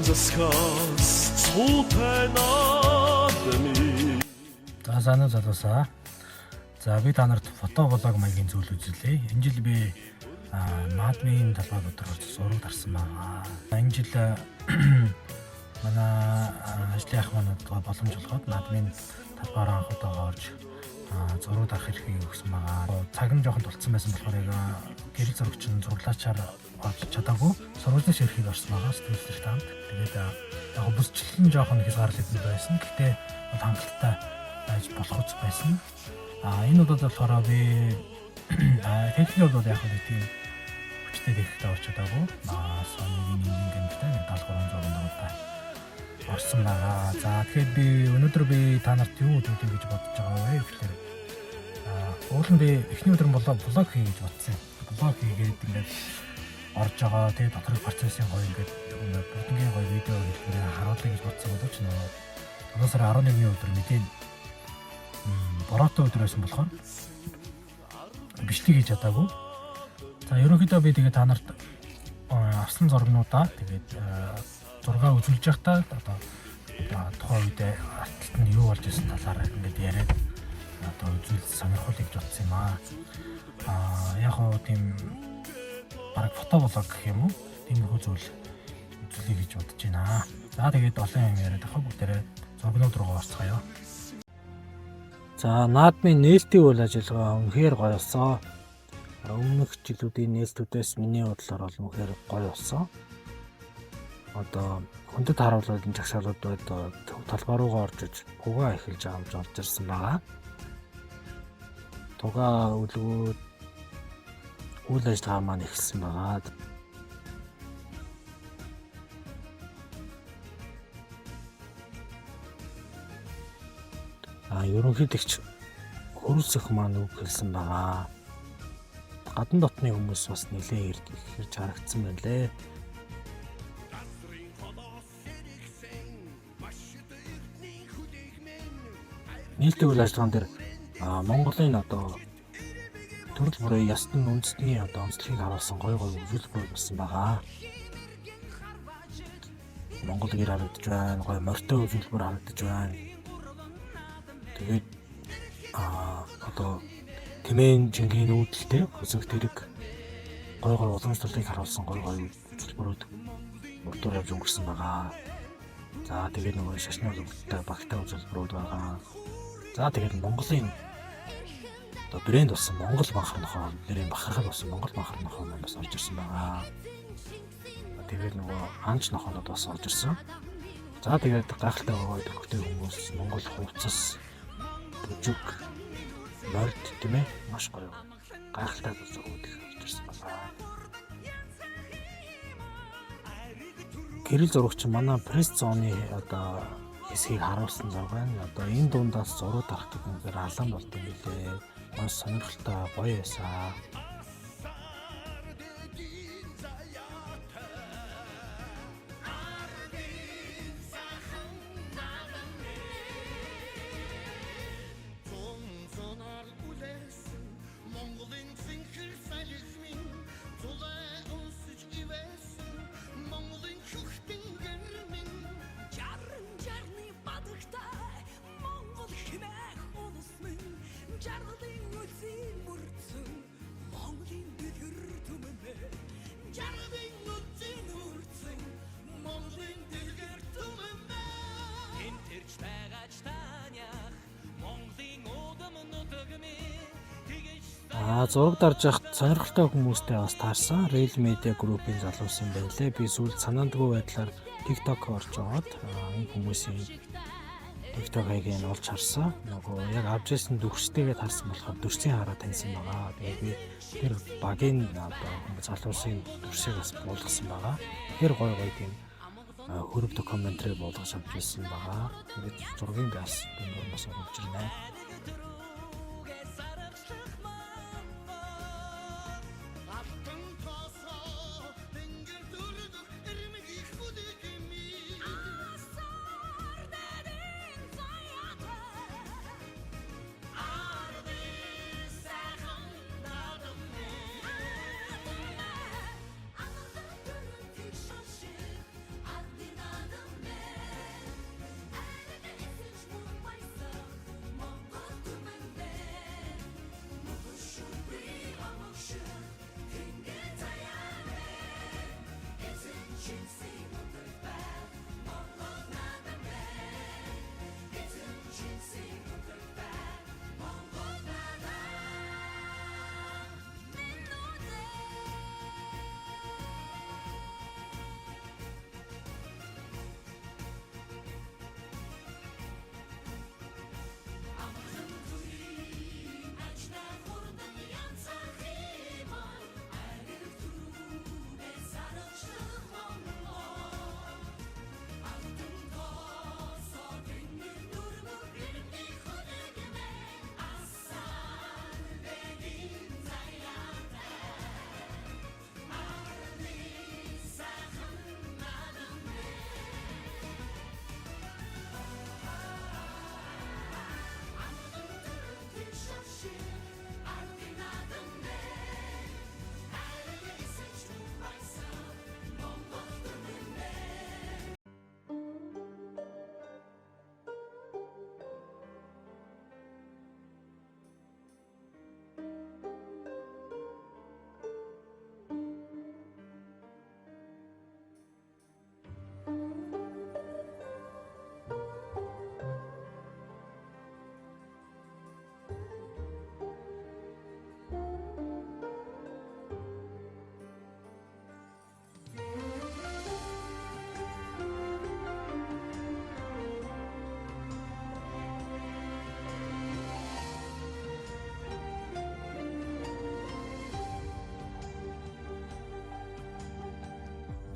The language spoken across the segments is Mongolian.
засхаас цуутай наадмын. За санаа залуусаа. За би та нарт фотоблог маягийн зүйл үзүүлээ. Энэ жил би наадмын талбай бодорч зураг дарсан байгаа. Энэ жил манай ажлын ах манад боломж олгоод наадмын талбайраа анхудаа орж зураг дарах эрхийг өгсөн байгаа. Цаг нь жоохон тулцсан байсан болохоор яг гэрэл зурагч нь зураглаачаар олж чадаагүй сурвалжны эрхийг орсон байгаа сэтгэлдээ таамд. Тэгээд яг бүсчлэн жоохон хязгаарлагдсан байсан. Гэхдээ хангалттай байж болох үс байсан. Энэ удаад болохоор би техникийн бол яг нэг тийм хүчтэй техниктэй орч чадаагүй. Sony-ийн гэмтэй 7300 та орсон байгаа. За тэгэхээр би өнөөдөр та нарт юу үзүүлэх гэж бодож байгаа вэ гэхээр уул нь би эхний өдөр нь блог хий гэж бодсон. Блог хийгээд ингээд орж байгаа. Тэгээд доторх процессын гоё ингээд бүгднгийн гоё видео хэлбэрээр харуулъя гэж бодсон боловч нөгөө сарын 11-ний өдөр мэдээ бороотой өдөр байсан болохоор бичлэг хийж чадаагүй. За ерөнхийдөө би тэгээд та нарт авсан зургнуудаа тэгээд зургаа үзүүлж байхдаа одоо тухайн үед артлт нь юу болж ирсэн талаараа ингээд яриад одоо үзүүл сонирхолтой гэж бодсон юм аа. Яг гоо тийм бараг фотоблог гэх юм уу? Тиймэрхүү зүйл үзүүлэе гэж бодож байна. За тэгээд олон юм яриад авах бүгдээрээ зургнууд руу орцгоё. За наадмын нээлтийн үйл ажиллагаа үнэхээр гоё болсон. Өмнөх жилүүдийн нээлтүүдээс миний бодлоор бол үнэхээр гоё болсон. Одоо хүндэт харуулгын жагсаалууд талбай руугаа орж иж хугаа эхэлж авч орж ирсэн байгаа. Тугаа үлгүүд үйл ажиллагаа маань эхэлсэн байгаа. Ерөнхийдөгч хөрөлсөх маань үг хэлсэн байгаа. Гадна дотны хүмүүс бас нэлээд ирж харагдсан байна лээ. Нээлттэй үйл ажиллагаан дээр Монголын одоо төрөл бүрийн ястан үндэстний одоо онцлогийг харуулсан гоё үзүүлбэр болсон байгаа. Монгол гэр харагдаж байна, гоё морьтой үзүүлбэр харагдаж байна. Тэгээд одоо тэмээн жингийн нүүдэлтэй өсөх тэрэг гой уламжлалыг харуулсан гой үзүүлбэрүүд мөрдөр явж өнгөрсөн байгаа. За тэгээд нөгөө шашны үзүүлбэртэй багтаа үзүүлбэрүүд байгаа. За тэгээд Монголын одоо брэнд болсон Монгол банхар нохоо нэрийн бахархал болсон Монгол банхар нохоо бас орж ирсэн байгаа. Тэгээд нөгөө анч нохоонод бас орж ирсэн. За тэгээд гайхалтай гоё төгтөй хүмүүс Монгол хувцас бүжиг морд тийм ээ маш гоё гайхалтай зургууд орж ирсэн байна. Гэрэл зурагч манай пресс зооны одоо хэсгийг харуулсан зураг байна. Одоо энэ дундаас зураг дарах гэхээр алан болт юм билээ. Маш сонирхолтой гоё байсан. Зураг дарж явахд сонирхолтой хүмүүстэй бас таарсан. Real Media Group-ийн залуус юм байлээ. Би сүүлд санаандгүй байдлаар TikTok орж аваад энэ хүмүүсийн TikTok хаягийг олж харсан. Нөгөө яг авч ирсэн дүрстэйгээ таарсан болохоор дүрсийн хараа таньсан байгаа. Тэгээд би тэр багийн залуусын дүрсийг бас буулгасан байгаа. Тэр гоё тийм хөрөг докюментари буулгаж авч ирсэн байгаа. Тэгээд зургийн бас дүнээр бас оруулж ирнэ.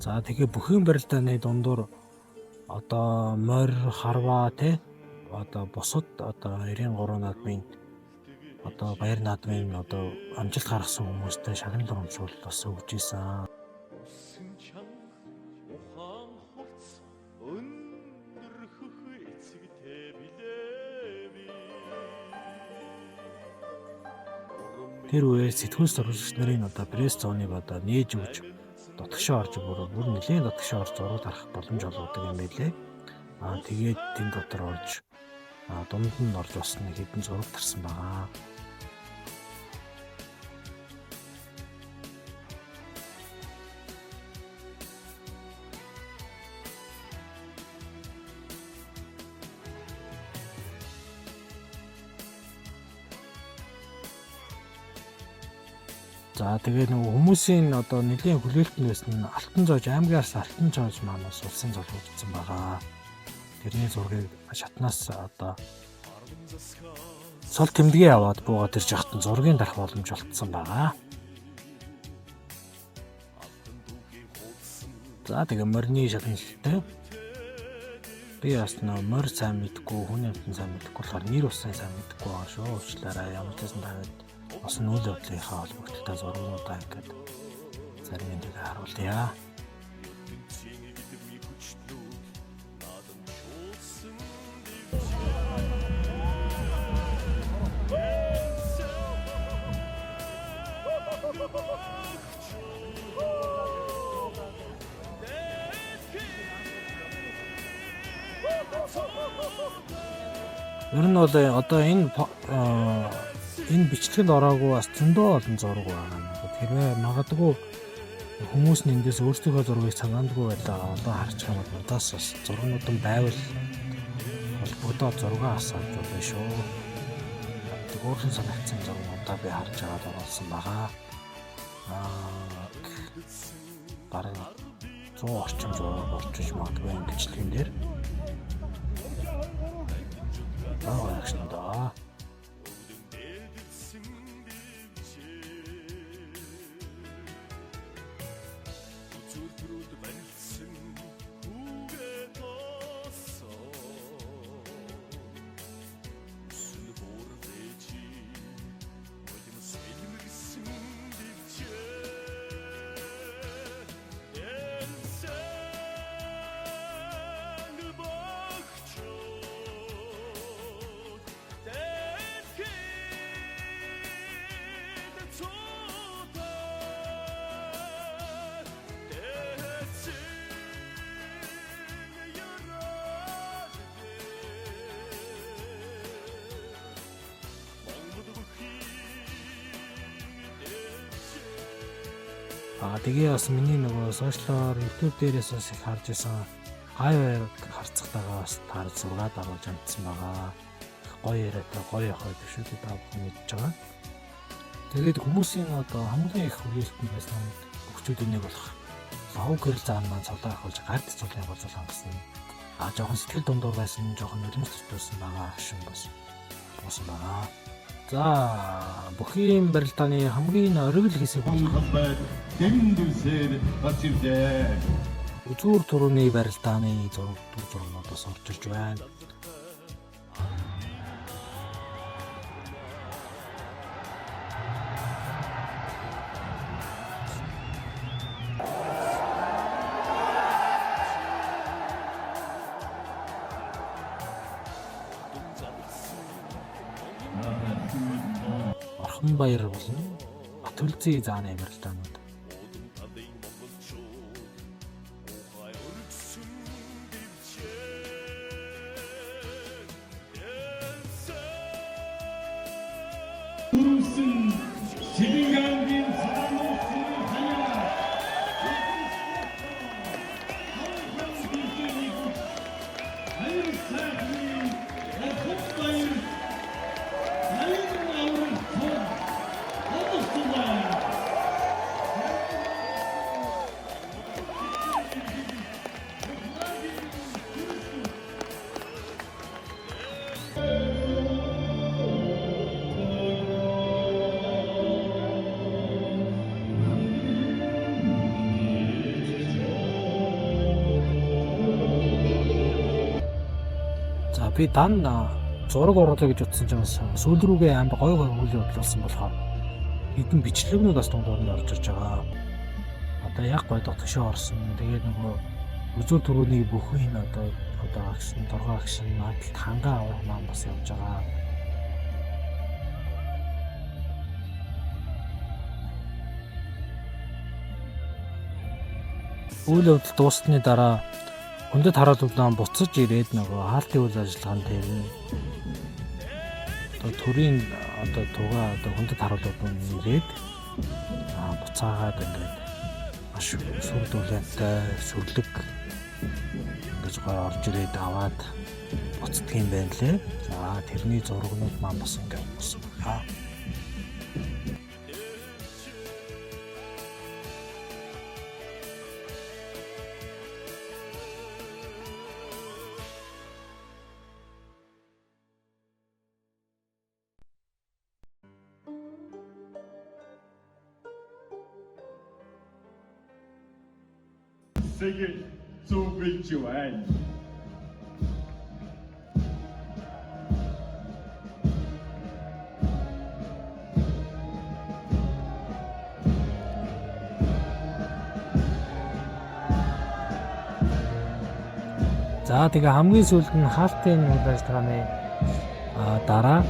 За тэгээ бүхэн барилдааны дундуур одоо морь харваа те одоо бусад одоо 93 наадмын одоо баяр наадмын одоо амжилт гаргасан хүмүүстэй шагнал урамшуул бас өгж исэн. Тэр үеэр сэтгүүл сурвалжлагч нарын одоо пресс зооныг одоо нээж өгч дотгошоо орж бүр нэлийн дотгошоо орж зураг тарах боломж олгодог юм байлээ. Тэгээд тэн дотор орж дунд нь орж бас нэг хэдэн зураг тарсан байгаа. За тэгээ нөгөө хүмүүсийн одоо нэлийн хүлээлтэн байсан Алтан зоож аймгаас Алтан зоож манаас улсын залгуулсан байгаа. Тэрний зургийг шатнаас одоо цол тэмдгээ аваад буугаад ирж хатан зургийг дарах боломж олгосон байгаа. За тэгээ морины шагналтай. Би бас нөө морь сайн мэдгүй, хүний амтан сайн мэдгүй болохоор нэр усан сайн мэдгүй байгаа шүү. Уучлаарай. Ямар ч байсан тавиад бас нүүл явдлынхаа холбогдолтой зургуудаа ингээд зарим нэг харуулъя. Ер нь бол одоо энэ бичлэгэнд ороогүй бас зөндөө олон зураг байгаа. Тэрвээ магадгүй хүмүүс нь эндээс өөрсдийнхөө зургийг цагаандгүй байлаа одоо харж байгаа бол удаас бас зургнууд нь байвал холбогдоод зургаа асааж болно шүү. Өөрсөн санагдсан зургуудаа би харж аваад оруулсан байгаа. Бараг 100 орчим зураг болчих магадгүй энэ бичлэгэн дээр. Агшин да. Тэгээ бас миний нөгөө сошиалоор YouTube дээрээс бас их харж исэн гай харцагтайгаа бас таарч зургаад оруулж амтсан байгаа. Гоё яриатай гоё явах байх шүү дээ та бүхэн мэдж байгаа. Тэгээд хүмүүсийн одоо хамгийн их хүлээлттэй байсан өгчүүдийн нэг болох лав гэрэл заан маань цолоо ахуулж гард цолын болол хангасан. Жоохон сэтгэл дундуур байсан жоохон нулимс төрсэн байгаа шин бас буусан байгаа. За бүхий барилдааны хамгийн оргил хэсэг үзүүр турууны барилдааны зургуудаас орж ирж байна. Орхон баяр болон Батүлзий зааны барилдаанууд. би дан зураг оруулах гэж утсан ч юм сүүл рүүгээ амар гой үйл явдал болсон болохоор хэдэн бичлэгнүүд бас дундуур нь орж ирж байгаа. Одоо яг гой дотгошоо орсон. Тэгээд нөгөө үзүүр төрөний бүхэн одоо агшин, доргой агшин, наадалт хангаа авах маань бас явж байгаа. Үйл явдал дуусны дараа хүндэт хараалуудаа буцаж ирээд нөгөө хаалтын үйл ажиллагаанд тэрнэ. Одоо төрийн одоо тугаа одоо хүндэт хараалууд ирээд буцаагаад ингээд маш сүрдүүлэнтэй сүрлэг гэж гой орж ирээд аваад буцдаг юм байна лээ. За тэрний зургнууд маань бас ингээд болсон байна. Sige, зөв бич байна. За тэгээ хамгийн сүүлд нь хаалтын үйл ажиллагааны дараа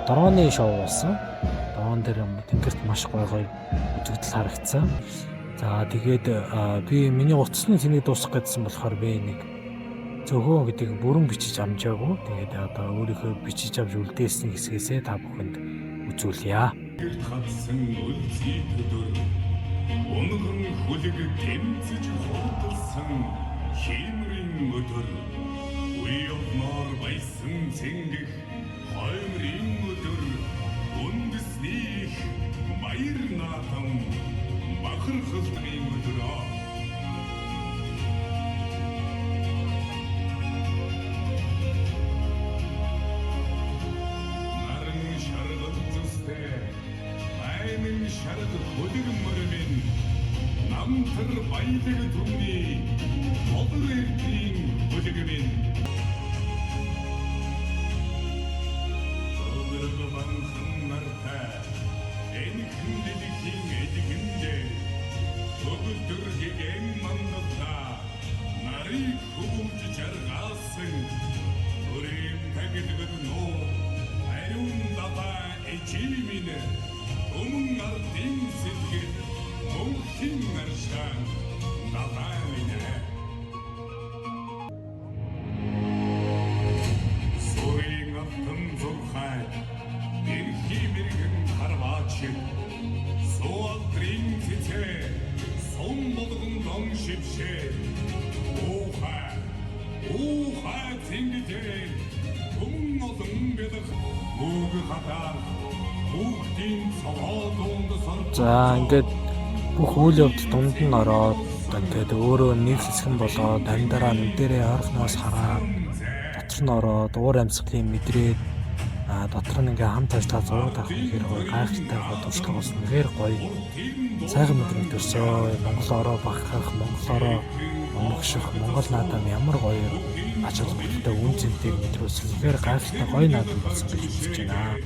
дроны шоу болсон. Дрон дээр тэнгэрт маш гой үзэгдэл харагдсан. За тэгээд би миний утасны цэнийг дуусгах гэдсэн болохоор би нэг зөвхөн гэдгийг бүрэн бичиж амжаагүй. Тэгээд одоо өөрийнхөө бичиж авч үлдээсэн хэсгээсээ та бүхэнд үзүүлье. Хатсан үлзий төдөр өнгөн хүлэг тэмцэж хурдсан химрийн өдөр уймар байсан цэнгэх хоймрийн өдөр үндэсний баяр наатан бахархалтын өдөр наран шаргал зүстэй аймын шаргал хөдөрмөрмэн намтар баялаг түмний одор эртийн хөдөгмэн зогрог банхан нартай энхэн дэлхийн эдгэндээ төгөлдөр хигэн мандата нарыг хөвж жаргасан өрийн тагилгад нөө ариун дата эчимин өмнө ардын сэтгэл мөнхийн наршаа надаминэ сорийн автан зурхай эрхий мэргэн харваач соадрын цэцэ сон болгон дон шившээ уухай цэнгэтэ өмнө олон бэлэх үг хатаа бүгдийн цогоодонд сон. За ингээд бүх үйл явдал дунд нь ороод ингээд өөрөө нэг хэсгэн болоод амьдараа нүдэрээ ойрхоноос хараад дотор нь ороод уур амьсгалын мэдрээд дотор нь ингээ хамт ажиллаа зураг авах гэхээр гайхалтай туршлага болсон. Үнэхээр гоё сайхан мэдрэмж төрсөө. Монгол ороо багахах, Монгол ороо өнгөшөх, Монгол наадам ямар гоё ач холбогдолтой үн цэнтэйг мэдрүүлсэн. Үнэхээр гайхалтай гоё наадам болсон гэж үзэж байна.